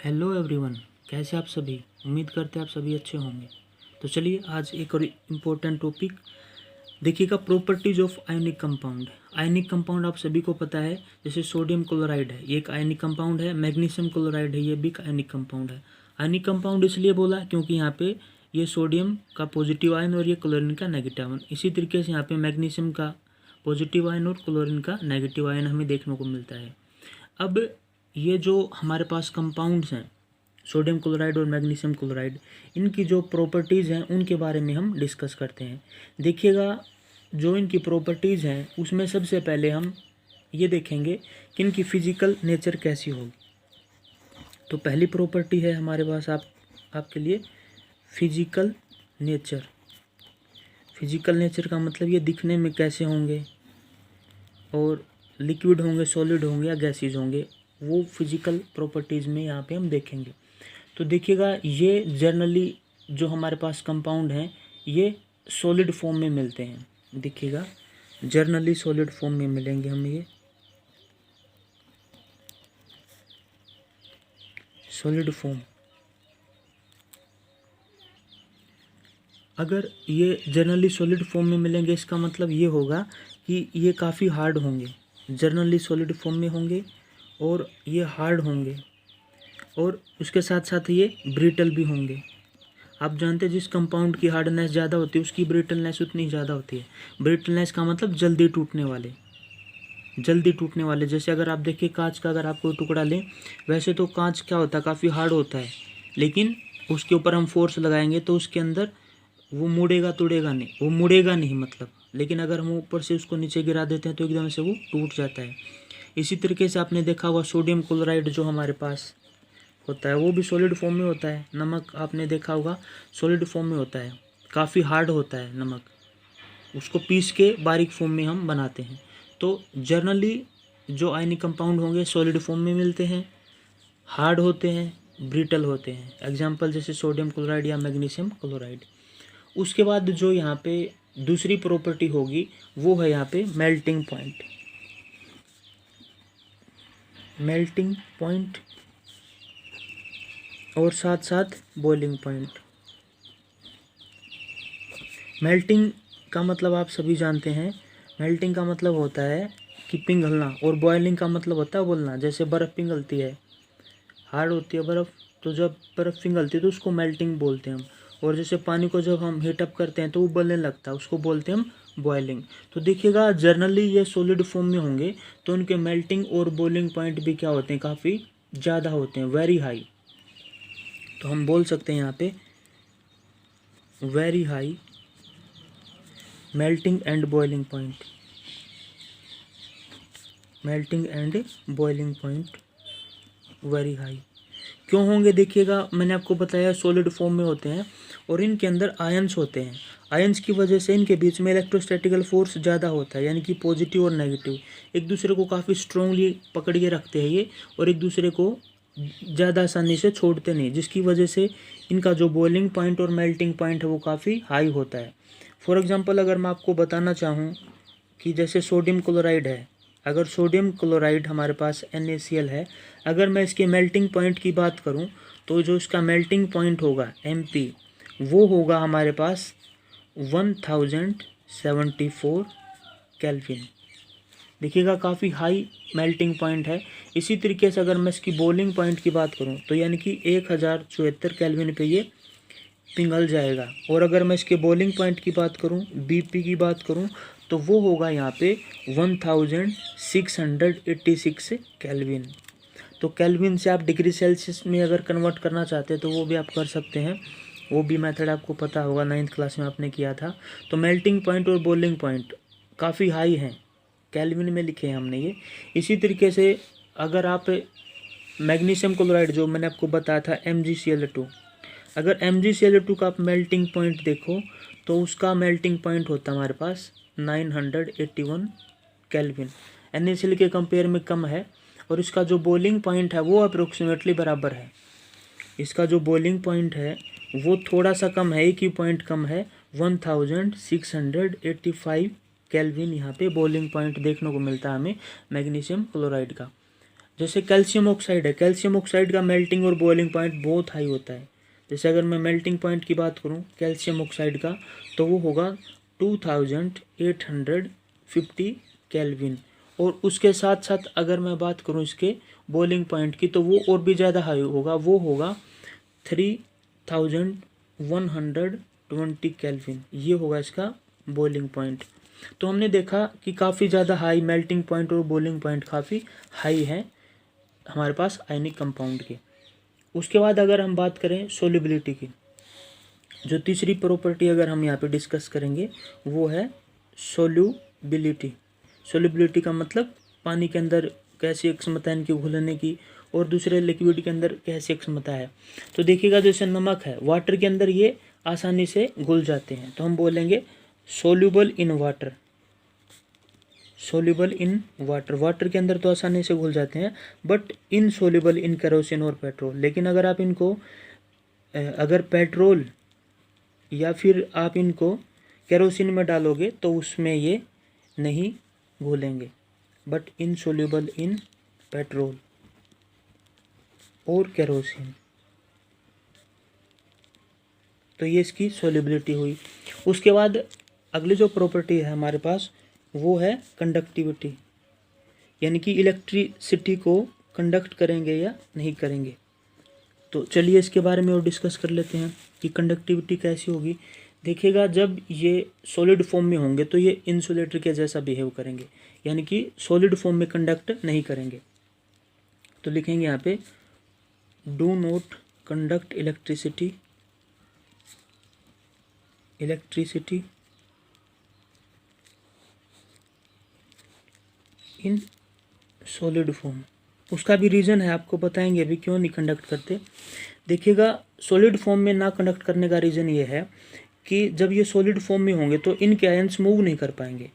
Hello everyone, कैसे आप सभी। उम्मीद करते हैं आप सभी अच्छे होंगे। तो चलिए आज एक और इम्पोर्टेंट टॉपिक देखिएगा, properties of ionic compound. Ionic compound आप सभी को पता है, जैसे सोडियम क्लोराइड है, ये एक आयनिक कंपाउंड है। मैग्नीशियम क्लोराइड है, ये भी एक आयनिक कंपाउंड है। आयनिक कंपाउंड इसलिए बोला क्योंकि यहाँ पे ये सोडियम का पॉजिटिव आयन और ये क्लोरीन का नेगेटिव आयन। इसी तरीके से यहाँ पे मैग्नीशियम का पॉजिटिव आयन और क्लोरीन का नेगेटिव आयन हमें देखने को मिलता है। अब ये जो हमारे पास कंपाउंड्स हैं, सोडियम क्लोराइड और मैग्नीशियम क्लोराइड, इनकी जो प्रॉपर्टीज़ हैं उनके बारे में हम डिस्कस करते हैं। देखिएगा, जो इनकी प्रॉपर्टीज़ हैं उसमें सबसे पहले हम ये देखेंगे कि इनकी फिजिकल नेचर कैसी होगी। तो पहली प्रॉपर्टी है हमारे पास आपके लिए फिजिकल नेचर। फिजिकल नेचर का मतलब ये दिखने में कैसे होंगे, और लिक्विड होंगे, सॉलिड होंगे या गैसेज होंगे, वो फिजिकल प्रॉपर्टीज़ में यहाँ पे हम देखेंगे। तो देखिएगा, ये जनरली जो हमारे पास कंपाउंड हैं ये सॉलिड फॉर्म में मिलते हैं। देखिएगा, जनरली सॉलिड फॉर्म में मिलेंगे हमें, ये सॉलिड फॉर्म। अगर ये जनरली सॉलिड फॉर्म में मिलेंगे, इसका मतलब ये होगा कि ये काफ़ी हार्ड होंगे। जनरली सॉलिड फॉर्म में होंगे और ये हार्ड होंगे, और उसके साथ साथ ये ब्रिटल भी होंगे। आप जानते हैं जिस कंपाउंड की हार्डनेस ज़्यादा होती है उसकी ब्रिटलनेस उतनी ज़्यादा होती है। ब्रिटलनेस का मतलब जल्दी टूटने वाले, जल्दी टूटने वाले। जैसे अगर आप देखिए कांच का, अगर आप कोई टुकड़ा लें, वैसे तो कांच क्या होता है, काफ़ी हार्ड होता है, लेकिन उसके ऊपर हम फोर्स लगाएंगे तो उसके अंदर वो मुड़ेगा तुड़ेगा नहीं, वो मुड़ेगा नहीं मतलब। लेकिन अगर हम ऊपर से उसको नीचे गिरा देते हैं तो एकदम से वो टूट जाता है। इसी तरीके से आपने देखा होगा सोडियम क्लोराइड जो हमारे पास होता है वो भी सॉलिड फॉर्म में होता है। नमक आपने देखा होगा सॉलिड फॉर्म में होता है, काफ़ी हार्ड होता है नमक, उसको पीस के बारीक फॉर्म में हम बनाते हैं। तो जनरली जो आयनिक कंपाउंड होंगे सॉलिड फॉर्म में मिलते हैं, हार्ड होते हैं, ब्रिटल होते हैं। एग्जाम्पल जैसे सोडियम क्लोराइड या मैग्नीशियम क्लोराइड। उसके बाद जो यहाँ पे दूसरी प्रॉपर्टी होगी वो है यहाँ पे मेल्टिंग पॉइंट। मेल्टिंग पॉइंट और साथ साथ बॉइलिंग पॉइंट। मेल्टिंग का मतलब आप सभी जानते हैं, मेल्टिंग का मतलब होता है कि पिघलना, और बॉइलिंग का मतलब होता है उबलना। जैसे बर्फ़ पिघलती है, हार्ड होती है बर्फ़, तो जब बर्फ़ पिघलती है तो उसको मेल्टिंग बोलते हैं हम। और जैसे पानी को जब हम हीटअप करते हैं तो उबलने लगता है, उसको बोलते हैं हम बॉइलिंग। तो देखिएगा, जनरली ये सॉलिड फॉर्म में होंगे तो उनके मेल्टिंग और बॉइलिंग पॉइंट भी क्या होते हैं, काफ़ी ज़्यादा होते हैं, वेरी हाई। तो हम बोल सकते हैं यहाँ पे very high melting and boiling point. Melting and boiling point very high क्यों होंगे? देखिएगा, मैंने आपको बताया सॉलिड फॉर्म में होते हैं और इनके अंदर आयंस होते हैं। आयंस की वजह से इनके बीच में इलेक्ट्रोस्टैटिकल फोर्स ज़्यादा होता है, यानी कि पॉजिटिव और नेगेटिव एक दूसरे को काफ़ी स्ट्रांगली पकड़ के रखते हैं ये, और एक दूसरे को ज़्यादा आसानी से छोड़ते नहीं, जिसकी वजह से इनका जो बॉइलिंग पॉइंट और मेल्टिंग पॉइंट है वो काफ़ी हाई होता है। फॉर एग्जांपल अगर मैं आपको बताना चाहूँ कि जैसे सोडियम क्लोराइड है, अगर सोडियम क्लोराइड हमारे पास NaCl है, अगर मैं इसके मेल्टिंग पॉइंट की बात करूं तो जो इसका मेल्टिंग पॉइंट होगा Mp, वो होगा हमारे पास 1074 केल्विन। देखिएगा, काफ़ी हाई मेल्टिंग पॉइंट है। इसी तरीके से अगर मैं इसकी बॉइलिंग पॉइंट की बात करूं तो यानी कि 1074 केल्विन पे ये पिघल जाएगा। और अगर मैं इसके बॉइलिंग पॉइंट की बात करूं, Bp की बात करूं, तो वो होगा यहाँ पे 1686 केल्विन। तो केल्विन से आप डिग्री सेल्सियस में अगर कन्वर्ट करना चाहते हैं तो वो भी आप कर सकते हैं, वो भी मेथड आपको पता होगा, 9th क्लास में आपने किया था। तो मेल्टिंग पॉइंट और बॉइलिंग पॉइंट काफ़ी हाई हैं, केल्विन में लिखे हैं हमने ये। इसी तरीके से अगर आप मैग्नीशियम क्लोराइड जो मैंने आपको बताया था MgCl2, अगर MgCl2 का आप मेल्टिंग पॉइंट देखो तो उसका मेल्टिंग पॉइंट होता है हमारे पास 981 केल्विन। NaCl के कंपेयर में कम है, और इसका जो बॉइलिंग पॉइंट है वो अप्रोक्सीमेटली बराबर है। इसका जो बॉइलिंग पॉइंट है वो थोड़ा सा कम है, एक ही पॉइंट कम है, 1685 केल्विन यहाँ पे बॉइलिंग पॉइंट देखने को मिलता है हमें मैग्नीशियम क्लोराइड का। जैसे कैल्शियम ऑक्साइड है, कैल्शियम ऑक्साइड का मेल्टिंग और बॉइलिंग पॉइंट बहुत हाई होता है। जैसे अगर मैं मेल्टिंग पॉइंट की बात करूं कैल्शियम ऑक्साइड का, तो वो होगा 2850 केल्विन। और उसके साथ साथ अगर मैं बात करूं इसके बॉइलिंग पॉइंट की, तो वो और भी ज़्यादा हाई होगा, वो होगा 3120 केल्विन। ये होगा इसका बॉइलिंग पॉइंट। तो हमने देखा कि काफ़ी ज़्यादा हाई मेल्टिंग पॉइंट और बॉइलिंग पॉइंट काफ़ी हाई है हमारे पास आयनिक कंपाउंड के। उसके बाद अगर हम बात करें सोल्युबिलिटी की, जो तीसरी प्रॉपर्टी अगर हम यहाँ पे डिस्कस करेंगे वो है सोल्युबिलिटी। सोल्युबिलिटी का मतलब पानी के अंदर कैसी क्षमता है इनकी घुलने की, और दूसरे लिक्विड के अंदर कैसी क्षमता है। तो देखिएगा जैसे नमक है, वाटर के अंदर ये आसानी से घुल जाते हैं, तो हम बोलेंगे soluble in water. Soluble in water, water के अंदर तो आसानी से घुल जाते हैं, बट इनसोल्यूबल इन केरोसिन और पेट्रोल। लेकिन अगर आप इनको अगर पेट्रोल या फिर आप इनको केरोसिन में डालोगे तो उसमें ये नहीं घुलेंगे, बट इनसोल्यूबल इन पेट्रोल और केरोसिन। तो ये इसकी सोल्युबिलिटी हुई। उसके बाद अगली जो प्रॉपर्टी है हमारे पास वो है कंडक्टिविटी, यानी कि इलेक्ट्रिसिटी को कंडक्ट करेंगे या नहीं करेंगे। तो चलिए इसके बारे में और डिस्कस कर लेते हैं कि कंडक्टिविटी कैसी होगी। देखिएगा जब ये सॉलिड फॉर्म में होंगे तो ये इंसुलेटर के जैसा बिहेव करेंगे, यानी कि सॉलिड फॉर्म में कंडक्ट नहीं करेंगे। तो लिखेंगे यहाँ पे do not conduct electricity in solid form. उसका भी रीज़न है, आपको बताएंगे अभी क्यों नहीं कंडक्ट करते। देखिएगा सॉलिड फॉर्म में ना कंडक्ट करने का रीज़न ये है कि जब ये सॉलिड फॉर्म में होंगे तो इनके आयंस मूव नहीं कर पाएंगे।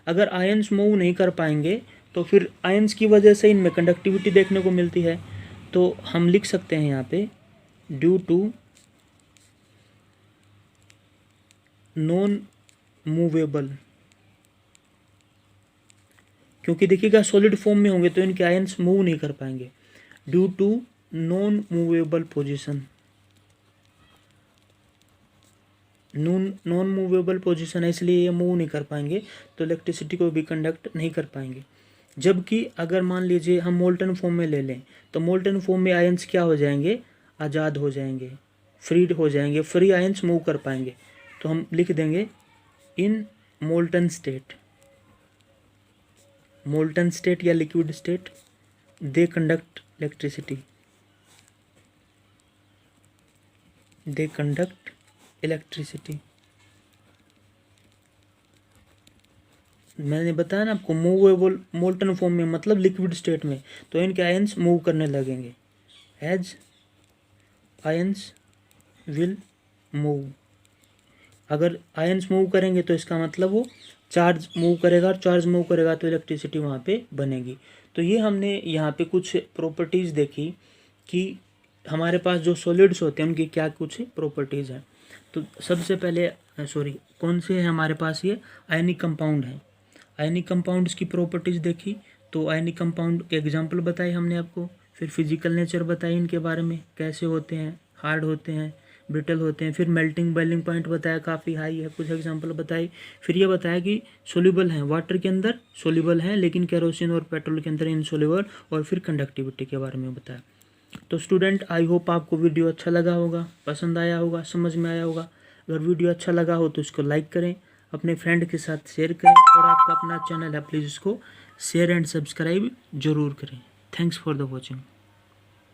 अगर आयंस मूव नहीं कर पाएंगे तो फिर आयंस की वजह से इनमें कंडक्टिविटी देखने को मिलती है। तो हम लिख सकते हैं यहाँ पे ड्यू टू नॉन मूवेबल, क्योंकि देखिएगा सॉलिड फॉर्म में होंगे तो इनके आयंस मूव नहीं कर पाएंगे। Due to non movable position, non movable position है इसलिए ये मूव नहीं कर पाएंगे, तो इलेक्ट्रिसिटी को भी कंडक्ट नहीं कर पाएंगे। जबकि अगर मान लीजिए हम मोल्टन फॉर्म में ले लें तो मोल्टन फॉर्म में आयंस क्या हो जाएंगे, आज़ाद हो जाएंगे, फ्री हो जाएंगे, फ्री आयंस मूव कर पाएंगे। तो हम लिख देंगे in molten state, molten state या liquid state they conduct electricity, they conduct electricity. मैंने बताया ना आपको मूवेबल मोल्टन फॉर्म में मतलब लिक्विड स्टेट में, तो इनके आयंस मूव करने लगेंगे, एज आयंस विल मूव। अगर आयंस मूव करेंगे तो इसका मतलब वो चार्ज मूव करेगा, और चार्ज मूव करेगा तो इलेक्ट्रिसिटी वहाँ पे बनेगी। तो ये हमने यहाँ पे कुछ प्रॉपर्टीज़ देखी कि हमारे पास जो सॉलिड्स होते हैं उनकी क्या कुछ प्रॉपर्टीज़ हैं। तो सबसे पहले कौन से है हमारे पास, ये आयनिक कंपाउंड है। आयनिक कंपाउंड्स की प्रॉपर्टीज़ देखी, तो आयनिक कंपाउंड के एग्जांपल बताए हमने आपको, फिर फिजिकल नेचर बताई इनके बारे में, कैसे होते हैं, हार्ड होते हैं, ब्रिटल होते हैं। फिर मेल्टिंग बॉइलिंग पॉइंट बताया काफ़ी हाई है, कुछ एग्जांपल बताई। फिर ये बताया कि सोल्यूबल हैं, वाटर के अंदर सोल्यूबल हैं लेकिन केरोसिन और पेट्रोल के अंदर इनसोल्यूबल। और फिर कंडक्टिविटी के बारे में बताया। तो स्टूडेंट आई होप आपको वीडियो अच्छा लगा होगा, पसंद आया होगा, समझ में आया होगा। अगर वीडियो अच्छा लगा हो तो इसको लाइक करें, अपने फ्रेंड के साथ शेयर करें, और आपका अपना चैनल है प्लीज़ इसको शेयर एंड सब्सक्राइब जरूर करें। Thanks for the watching.